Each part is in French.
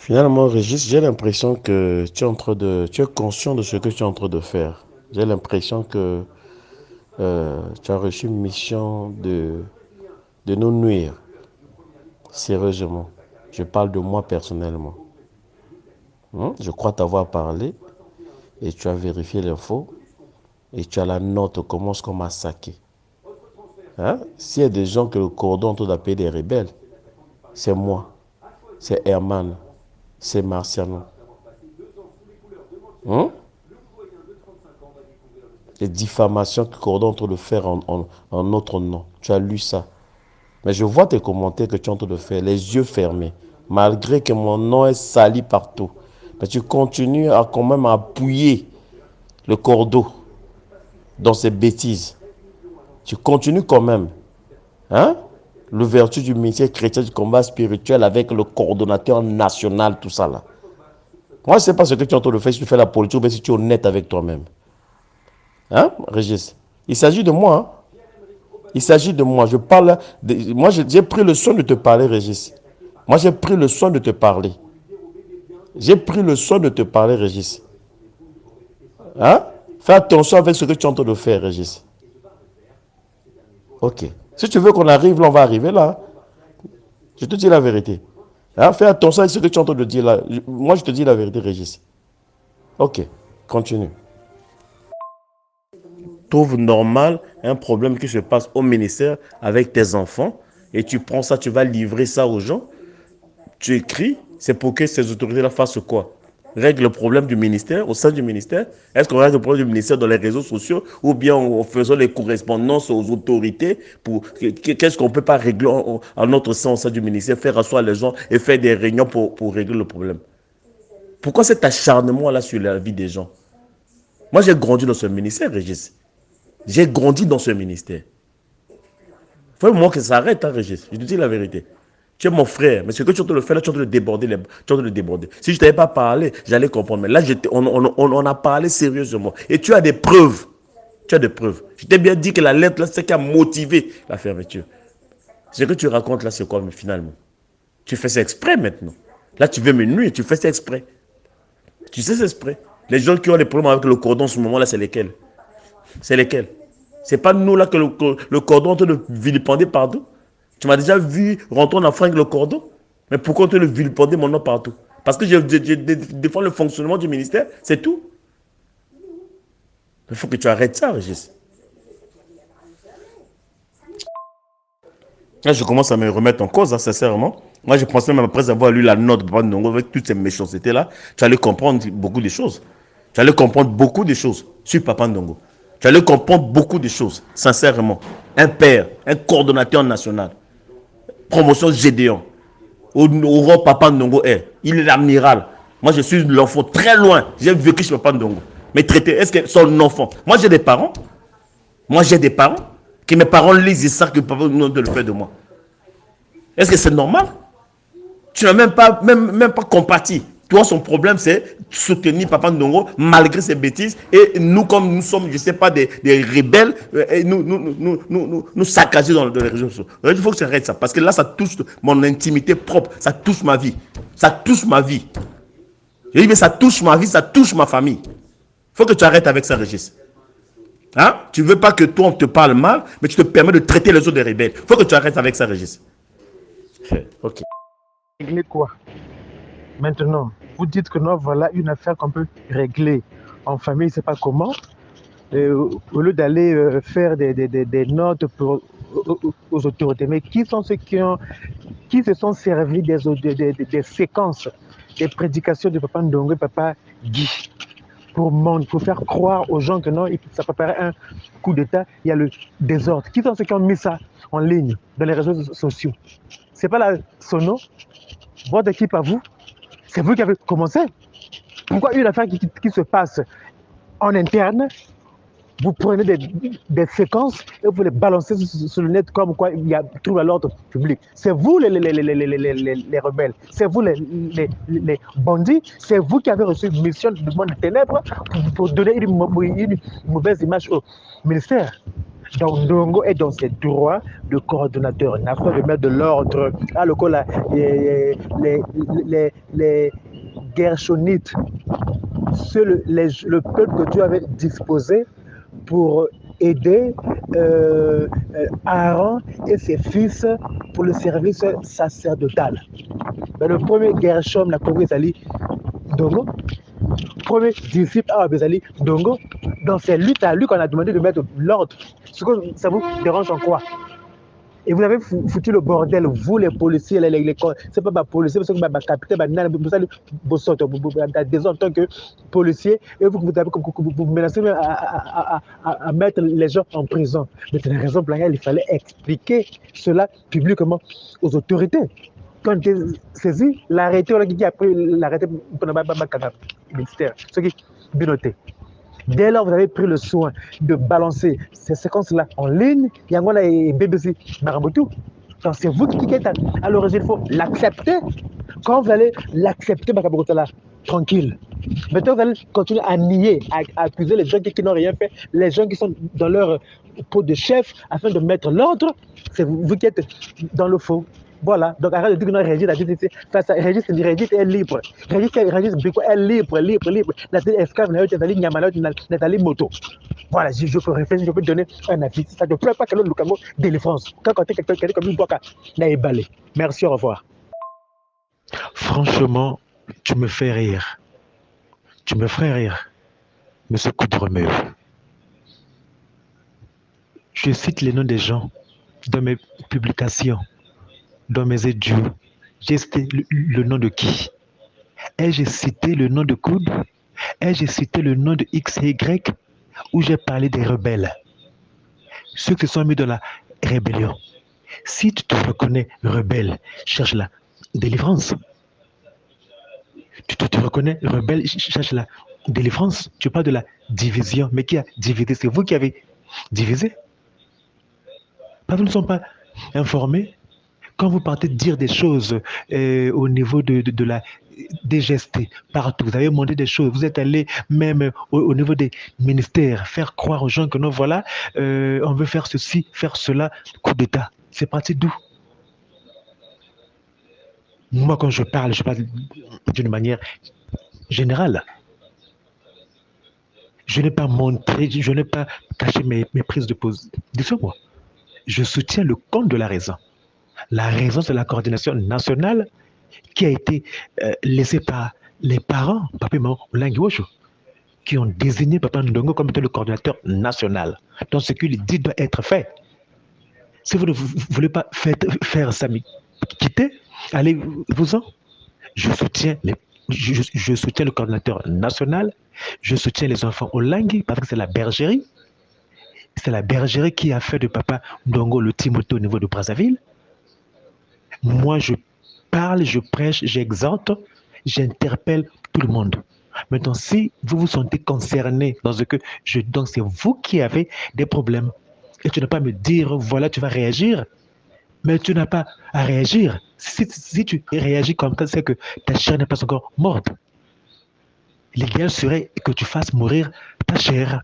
Finalement, Régis, j'ai l'impression que tu es conscient de ce que tu es en train de faire. J'ai l'impression que tu as reçu une mission de nous nuire, sérieusement. Je parle de moi personnellement. Je crois t'avoir parlé et tu as vérifié l'info et tu as la note comment ce qu'on m'a saqué. S'il y a des gens que le cordon autour d'appeler des rebelles, c'est moi, c'est Herman, c'est Marciano. Hein? Les diffamations que Cordon est en train de faire en notre nom. Tu as lu ça. Mais je vois tes commentaires que tu es en train de faire, les yeux fermés. Malgré que mon nom est sali partout. Mais tu continues à quand même appuyer le cordeau dans ces bêtises. Tu continues quand même. Hein? L'ouverture du ministère chrétien du combat spirituel avec le coordonnateur national, tout ça là. Moi, je ne sais pas ce que tu es en train de faire, si tu fais la politique ou bien si tu es honnête avec toi-même. Hein, Régis? Il s'agit de moi. Hein? Il s'agit de moi. Je parle. Moi, j'ai pris le soin de te parler, Régis. Moi, j'ai pris le soin de te parler. J'ai pris le soin de te parler, Régis. Hein? Fais attention avec ce que tu es en train de faire, Régis. Ok. Si tu veux qu'on arrive là, on va arriver là. Je te dis la vérité. Hein? Fais attention avec ce que tu es en train de dire là. Moi, je te dis la vérité, Régis. Ok. Continue. Trouve normal un problème qui se passe au ministère avec tes enfants et tu prends ça, tu vas livrer ça aux gens. Tu écris, c'est pour que ces autorités-là fassent quoi? Règle le problème du ministère, au sein du ministère. Est-ce qu'on règle le problème du ministère dans les réseaux sociaux ou bien en faisant les correspondances aux autorités pour qu'est-ce qu'on ne peut pas régler en notre sein au sein du ministère, faire asseoir les gens et faire des réunions pour régler le problème? Pourquoi cet acharnement-là sur la vie des gens? Moi, j'ai grandi dans ce ministère, Régis. J'ai grandi dans ce ministère. Il faut vraiment que ça arrête, hein, Régis. Je te dis la vérité. Tu es mon frère, mais ce que tu es en train de faire là, tu es en train de déborder. Tu es en train de déborder. Si je ne t'avais pas parlé, j'allais comprendre. Mais là, on a parlé sérieusement. Et tu as des preuves. Tu as des preuves. Je t'ai bien dit que la lettre, là, c'est ce qui a motivé la fermeture. Ce que tu racontes là, c'est quoi, mais finalement? Tu fais ça exprès maintenant. Là, tu veux me nuire, tu fais ça exprès. Tu sais, c'est exprès. Les gens qui ont des problèmes avec le cordon en ce moment-là, c'est lesquels? C'est lesquels? C'est pas nous là que le cordon est en train de vilipender partout. Tu m'as déjà vu rentrer en Afrique avec le cordon. Mais pourquoi tu le vilipender mon nom partout? Parce que je défends le fonctionnement du ministère, c'est tout. Il faut que tu arrêtes ça, Régis. Là, je commence à me remettre en cause, hein, sincèrement. Moi, je pensais même après avoir lu la note de Papa Ndongo avec toutes ces méchancetés-là, tu allais comprendre beaucoup de choses. Tu allais comprendre beaucoup de choses sur Papa Ndongo. Tu allais comprendre beaucoup de choses, sincèrement. Un père, un coordonnateur national, promotion Gédéon, au rang Papa Ndongo est. Il est l'amiral. Moi, je suis l'enfant très loin. J'ai vécu chez Papa Ndongo. Mais traité, est-ce que son enfant? Moi, j'ai des parents. Moi, j'ai des parents. Que mes parents lisent et savent que Papa Ndongo le fait de moi. Est-ce que c'est normal? Tu n'as même pas compati. Toi, son problème, c'est soutenir Papa Ndongo malgré ses bêtises. Et nous, comme nous sommes, je ne sais pas, des rebelles, et nous saccager dans les réseaux sociaux. Il faut que tu arrêtes ça. Parce que là, ça touche mon intimité propre. Ça touche ma vie. Ça touche ma vie. Je dis, mais ça touche ma vie, ça touche ma famille. Il faut que tu arrêtes avec ça, Régis. Hein? Tu ne veux pas que toi, on te parle mal, mais tu te permets de traiter les autres des rebelles. Il faut que tu arrêtes avec ça, Régis. Ok. Régler quoi? Maintenant, vous dites que non, voilà une affaire qu'on peut régler en famille, c'est pas comment. Au lieu d'aller faire des notes aux autorités. Mais qui sont ceux qui se sont servis des séquences, des prédications de Papa Ndongo et Papa Guy pour faire croire aux gens que non, ça préparait un coup d'État, il y a le désordre. Qui sont ceux qui ont mis ça en ligne dans les réseaux sociaux? C'est pas la Sono, votre équipe à vous, c'est vous qui avez commencé. Pourquoi une affaire qui se passe en interne, vous prenez des séquences et vous les balancez sur le net comme quoi il y a trouble à l'ordre public? C'est vous les rebelles, c'est vous les bandits, c'est vous qui avez reçu une mission du monde des ténèbres pour donner une mauvaise image au ministère. Donc, Ndongo est dans ses droits de coordonnateur, afin de mettre de l'ordre. Ah, le coup, là, les Gershonites, le peuple que Dieu avait disposé pour aider Aaron et ses fils pour le service sacerdotal. Mais le premier Gershom, la Congo, c'est Ndongo. Premier disciple à Bezali, Ndongo. Dans ces luttes à lui qu'on a demandé de mettre l'ordre. Ça vous dérange en quoi? Et vous avez foutu le bordel, vous les policiers, c'est pas ma policier, c'est pas ma capitaine, en tant que policier, et vous menacez à mettre les gens en prison. Mais c'est la raison pour laquelle il fallait expliquer cela publiquement aux autorités. Quand j'ai saisi l'arrêté, qui a pris l'arrêté pour le ministère, ce qui est bien noté. Dès lors, vous avez pris le soin de balancer ces séquences-là en ligne, Yangola et BBC Marabotou. Donc, c'est vous qui êtes à l'origine, il faut l'accepter. Quand vous allez l'accepter, là, tranquille. Maintenant, vous allez continuer à nier, à accuser les gens qui n'ont rien fait, les gens qui sont dans leur peau de chef afin de mettre l'ordre. C'est vous qui êtes dans le faux. Voilà, donc arrête de dire que non, Régis est libre. Régis Biko est libre. Nathalie Escave, Nathalie Nyamala, Nathalie Moto. Voilà, je peux réfléchir, je peux donner un avis. Ça ne plaît pas que l'autre Lucamo délivrance. Quand tu es quelqu'un comme une boîte, n'a balé. Merci, au revoir. Franchement, tu me fais rire. Tu me ferais rire, Monsieur Coudremeux. Je cite les noms des gens dans mes publications. Dans mes édios, j'ai cité le nom de qui? Ai-je cité le nom de Coud? Ai-je cité le nom de X et Y? Où j'ai parlé des rebelles? Ceux qui se sont mis dans la rébellion. Si tu te reconnais rebelle, cherche la délivrance. Tu te reconnais rebelle, cherche la délivrance. Tu parles de la division. Mais qui a divisé? C'est vous qui avez divisé. Parce que nous ne sommes pas informés. Quand vous partez de dire des choses au niveau de la DGST, partout, vous avez demandé des choses, vous êtes allé même au niveau des ministères, faire croire aux gens que non, voilà, on veut faire ceci, faire cela, coup d'État. C'est parti d'où? Moi, quand je parle d'une manière générale. Je n'ai pas montré, je n'ai pas caché mes prises de position, moi. Je soutiens le compte de la raison. La raison, c'est la coordination nationale qui a été laissée par les parents, Papa et Maman Olangiwosho, qui ont désigné Papa Ndongo comme étant le coordinateur national. Donc, ce qu'il dit doit être fait. Si vous ne voulez pas faire ça, quittez, allez-vous-en. Je soutiens le coordinateur national, je soutiens les enfants Olangi parce que c'est la bergerie. C'est la bergerie qui a fait de Papa Ndongo le Timothée au niveau de Brazzaville. Moi, je parle, je prêche, j'exhorte, j'interpelle tout le monde. Maintenant, si vous vous sentez concerné dans ce que je donne, c'est vous qui avez des problèmes. Et tu n'as pas à me dire, voilà, tu vas réagir. Mais tu n'as pas à réagir. Si tu réagis comme ça, c'est que ta chair n'est pas encore morte. L'idéal serait que tu fasses mourir ta chair.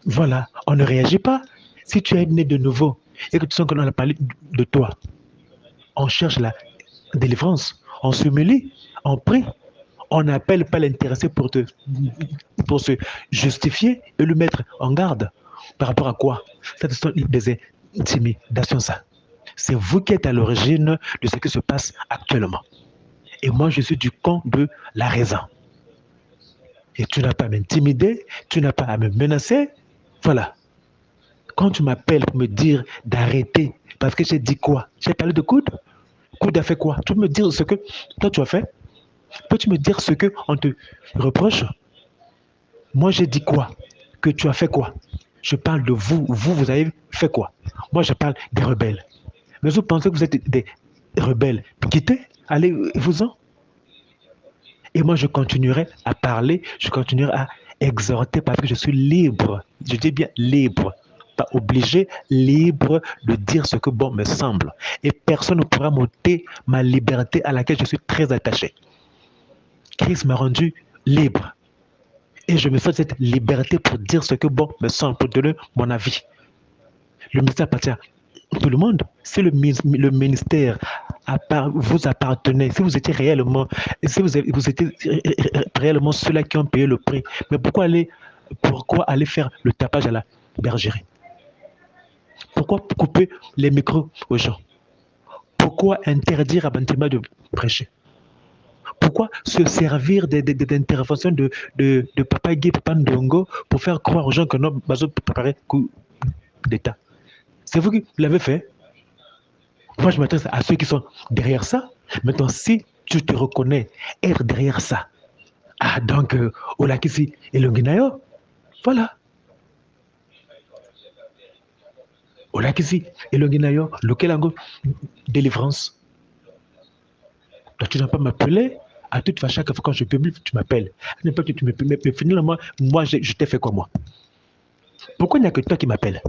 Voilà, on ne réagit pas. Si tu es né de nouveau et que tu sens que l'on a parlé de toi, on cherche la délivrance, on s'humilie, on prie, on n'appelle pas l'intéressé pour se justifier et le mettre en garde. Par rapport à quoi? Ça, ce sont des intimidations, ça. C'est vous qui êtes à l'origine de ce qui se passe actuellement. Et moi, je suis du camp de la raison. Et tu n'as pas à m'intimider, tu n'as pas à me menacer. Voilà. Quand tu m'appelles pour me dire d'arrêter, parce que j'ai dit quoi? J'ai parlé de Coud. Coud a fait quoi? Tu peux me dire ce que toi tu as fait? Peux-tu me dire ce qu'on te reproche? Moi, j'ai dit quoi? Que tu as fait quoi? Je parle de vous. Vous avez fait quoi? Moi, je parle des rebelles. Mais vous pensez que vous êtes des rebelles? Quittez, allez-vous-en. Et moi, je continuerai à parler, je continuerai à exhorter parce que je suis libre. Je dis bien libre. Pas obligé, libre de dire ce que bon me semble. Et personne ne pourra m'ôter ma liberté à laquelle je suis très attaché. Christ m'a rendu libre. Et je me fais cette liberté pour dire ce que bon me semble, pour donner mon avis. Le ministère appartient à tout le monde. Si le ministère vous appartenait, si vous étiez réellement, si vous étiez réellement ceux-là qui ont payé le prix, mais pourquoi aller faire le tapage à la bergerie? Pourquoi couper les micros aux gens? Pourquoi interdire à Bantima de prêcher? Pourquoi se servir d'interventions de Papa Guy, Papa Ndongo pour faire croire aux gens que notre bateau préparait coup d'État? C'est vous qui l'avez fait. Moi, je m'adresse à ceux qui sont derrière ça. Maintenant, si tu te reconnais être derrière ça, donc, Olakisi et Longuinayo, voilà. Olakisi et Longuinayo, lequel angle délivrance. Donc, tu n'as pas m'appeler. À toute façon, chaque fois quand je publie, tu m'appelles. Mais finalement, moi, je t'ai fait quoi, moi? Pourquoi il n'y a que toi qui m'appelles?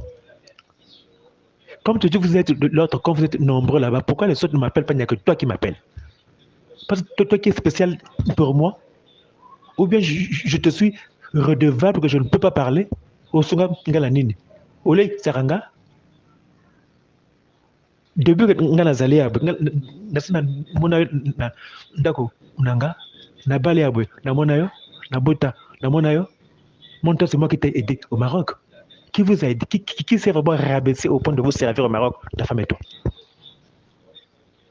Comme tu dis, vous êtes l'autre, quand vous êtes nombreux là-bas, pourquoi les autres ne m'appellent pas? Il n'y a que toi qui m'appelles. Parce que toi qui es spécial pour moi, ou bien je te suis redevable que je ne peux pas parler. Au Sunga Ngalanini. Olé Saranga. Depuis que nga nazali abwe nasina mona na ndako nanga na bale abwe na mona yo na bota na mona yo. Mon temps, c'est moi qui t'ai aidé au Maroc. Qui vous a aidé? Qui s'est vraiment rabaissé au point de vous servir au Maroc? Ta femme et toi.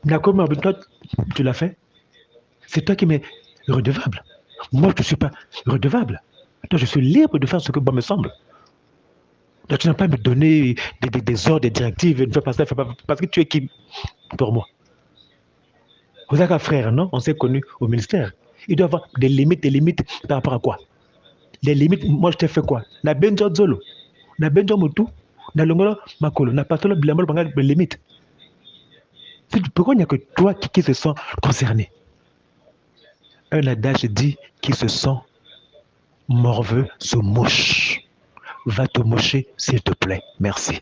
D'accord, toi, tu l'as fait. C'est toi qui m'es redevable. Moi, je ne suis pas redevable. Toi, je suis libre de faire ce que bon me semble. Donc, tu n'as pas à me donner des ordres, des directives, ne fais pas ça, fais pas, parce que tu es qui pour moi? Vous êtes un frère, non? On s'est connus au ministère. Il doit y avoir des limites par rapport à quoi? Les limites, moi, je t'ai fait quoi? La benjo zolo, la benjo mutu, la longolo makolo, la patolo bilamolo bangal des limites. Pourquoi il n'y a que toi qui se sent concerné? Un adage dit qui se sent morveux se mouche. Va te moucher, s'il te plaît. Merci.